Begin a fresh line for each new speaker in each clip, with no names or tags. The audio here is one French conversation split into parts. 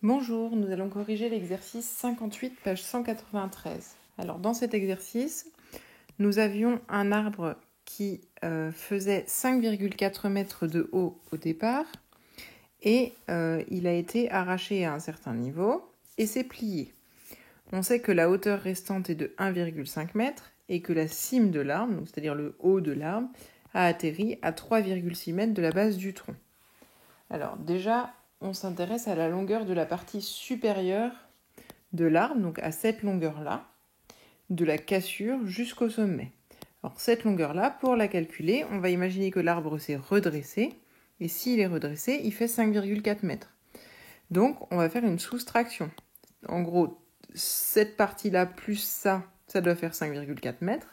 Bonjour, nous allons corriger l'exercice 58, page 193. Alors dans cet exercice, nous avions un arbre qui faisait 5,4 mètres de haut au départ et il a été arraché à un certain niveau et s'est plié. On sait que la hauteur restante est de 1,5 mètre et que la cime de l'arbre, c'est-à-dire le haut de l'arbre, a atterri à 3,6 mètres de la base du tronc. Alors déjà, on s'intéresse à la longueur de la partie supérieure de l'arbre, donc à cette longueur-là, de la cassure jusqu'au sommet. Alors cette longueur-là, pour la calculer, on va imaginer que l'arbre s'est redressé, et s'il est redressé, il fait 5,4 mètres. Donc on va faire une soustraction. En gros, cette partie-là plus ça doit faire 5,4 mètres.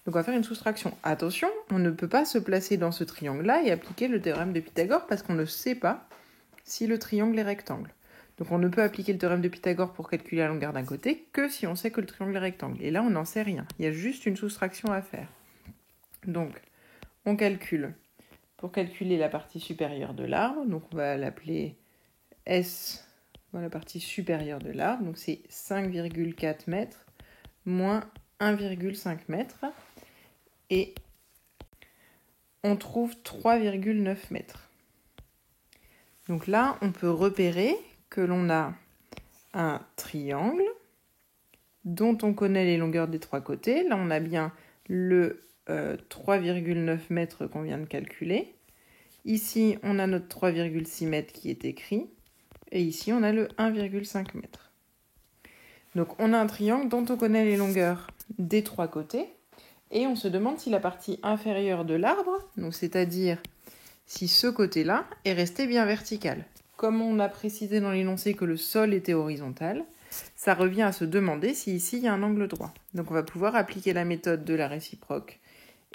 Donc on va faire une soustraction. Attention, on ne peut pas se placer dans ce triangle-là et appliquer le théorème de Pythagore parce qu'on ne sait pas si le triangle est rectangle. Donc on ne peut appliquer le théorème de Pythagore pour calculer la longueur d'un côté que si on sait que le triangle est rectangle. Et là, on n'en sait rien. Il y a juste une soustraction à faire. Donc, on calcule. Pour calculer la partie supérieure de l'arbre, donc on va l'appeler S, la partie supérieure de l'arbre. Donc c'est 5,4 mètres moins 1,5 mètres. Et on trouve 3,9 mètres. Donc là, on peut repérer que l'on a un triangle dont on connaît les longueurs des trois côtés. Là, on a bien le 3,9 mètres qu'on vient de calculer. Ici, on a notre 3,6 mètres qui est écrit. Et ici, on a le 1,5 mètre. Donc, on a un triangle dont on connaît les longueurs des trois côtés. Et on se demande si la partie inférieure de l'arbre, donc c'est-à-dire si ce côté-là est resté bien vertical. Comme on a précisé dans l'énoncé que le sol était horizontal, ça revient à se demander si ici il y a un angle droit. Donc on va pouvoir appliquer la méthode de la réciproque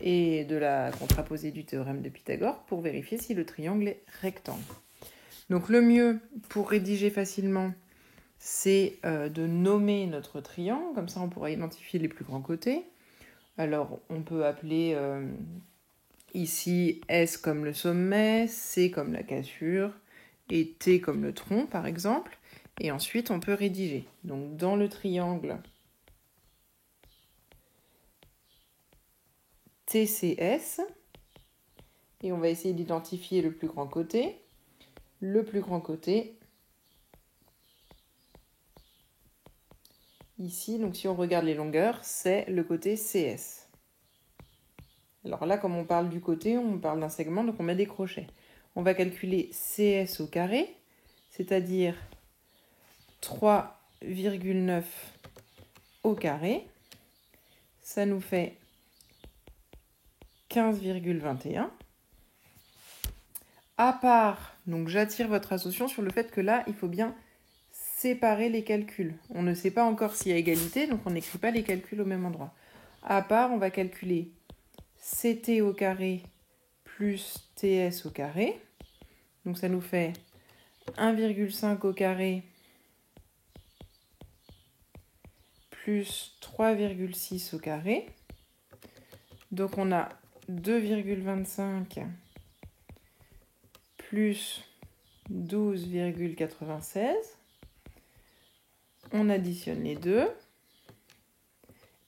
et de la contraposée du théorème de Pythagore pour vérifier si le triangle est rectangle. Donc le mieux pour rédiger facilement, c'est de nommer notre triangle, comme ça on pourra identifier les plus grands côtés. Alors on peut appeler ici S comme le sommet, C comme la cassure et T comme le tronc par exemple. Et ensuite on peut rédiger. Donc dans le triangle TCS, et on va essayer d'identifier le plus grand côté. Le plus grand côté, ici, donc si on regarde les longueurs, c'est le côté CS. Alors là, comme on parle du côté, on parle d'un segment, donc on met des crochets. On va calculer CS au carré, c'est-à-dire 3,9 au carré. Ça nous fait 15,21. À part, donc j'attire votre attention sur le fait que là, il faut bien séparer les calculs. On ne sait pas encore s'il y a égalité, donc on n'écrit pas les calculs au même endroit. À part, on va calculer CT au carré plus TS au carré. Donc ça nous fait 1,5 au carré plus 3,6 au carré. Donc on a 2,25 plus 12,96. On additionne les deux.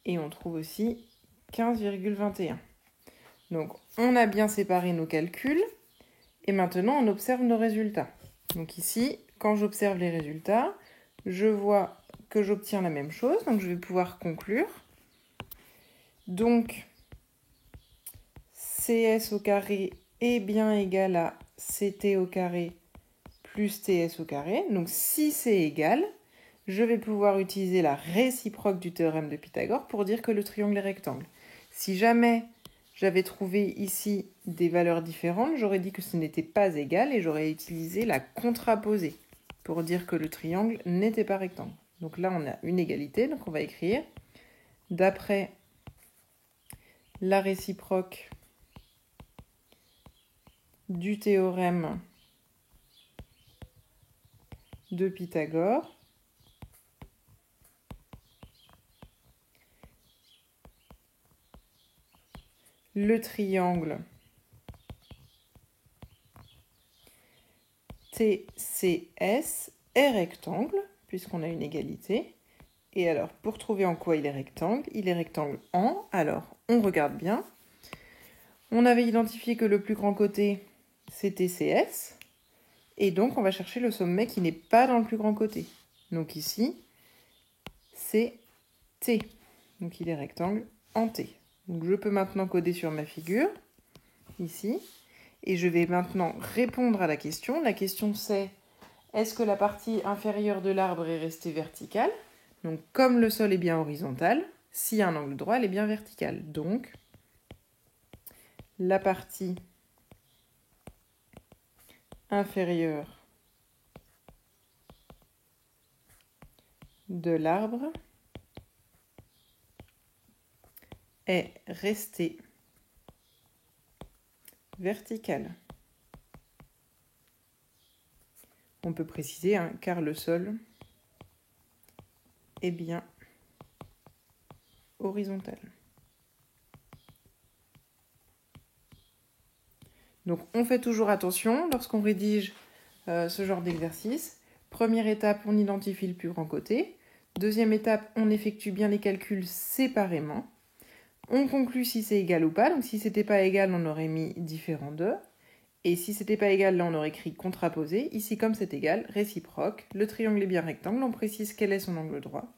Et on trouve aussi 15,21. Donc on a bien séparé nos calculs. Et maintenant on observe nos résultats. Donc ici, quand j'observe les résultats, je vois que j'obtiens la même chose. Donc je vais pouvoir conclure. Donc CS au carré est bien égal à CT au carré plus TS au carré. Donc si c'est égal, je vais pouvoir utiliser la réciproque du théorème de Pythagore pour dire que le triangle est rectangle. Si jamais j'avais trouvé ici des valeurs différentes, j'aurais dit que ce n'était pas égal et j'aurais utilisé la contraposée pour dire que le triangle n'était pas rectangle. Donc là, on a une égalité, donc on va écrire d'après la réciproque du théorème de Pythagore, le triangle TCS est rectangle, puisqu'on a une égalité. Et alors, pour trouver en quoi il est rectangle en, alors on regarde bien. On avait identifié que le plus grand côté, c'était CS. Et donc, on va chercher le sommet qui n'est pas dans le plus grand côté. Donc ici, c'est T. Donc il est rectangle en T. Donc je peux maintenant coder sur ma figure, ici. Et je vais maintenant répondre à la question. La question c'est, est-ce que la partie inférieure de l'arbre est restée verticale? Donc comme le sol est bien horizontal, s'il y a un angle droit, elle est bien verticale. Donc la partie inférieure de l'arbre est restée verticale. On peut préciser, car le sol est bien horizontal. Donc on fait toujours attention lorsqu'on rédige ce genre d'exercice. Première étape, on identifie le plus grand côté. Deuxième étape, on effectue bien les calculs séparément. On conclut si c'est égal ou pas. Donc si c'était pas égal, on aurait mis différent de. Et si c'était pas égal, là on aurait écrit contraposé. Ici, comme c'est égal, réciproque. Le triangle est bien rectangle, on précise quel est son angle droit.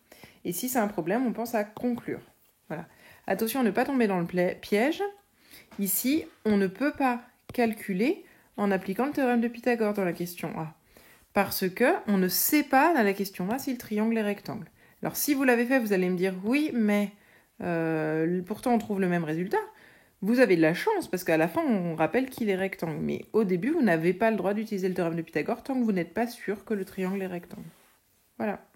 Et si c'est un problème, on pense à conclure. Voilà. Attention à ne pas tomber dans le piège. Ici, on ne peut pas calculer en appliquant le théorème de Pythagore dans la question A. Parce que on ne sait pas dans la question A si le triangle est rectangle. Alors si vous l'avez fait, vous allez me dire oui, mais pourtant on trouve le même résultat. Vous avez de la chance parce qu'à la fin on rappelle qu'il est rectangle. Mais au début, vous n'avez pas le droit d'utiliser le théorème de Pythagore tant que vous n'êtes pas sûr que le triangle est rectangle. Voilà.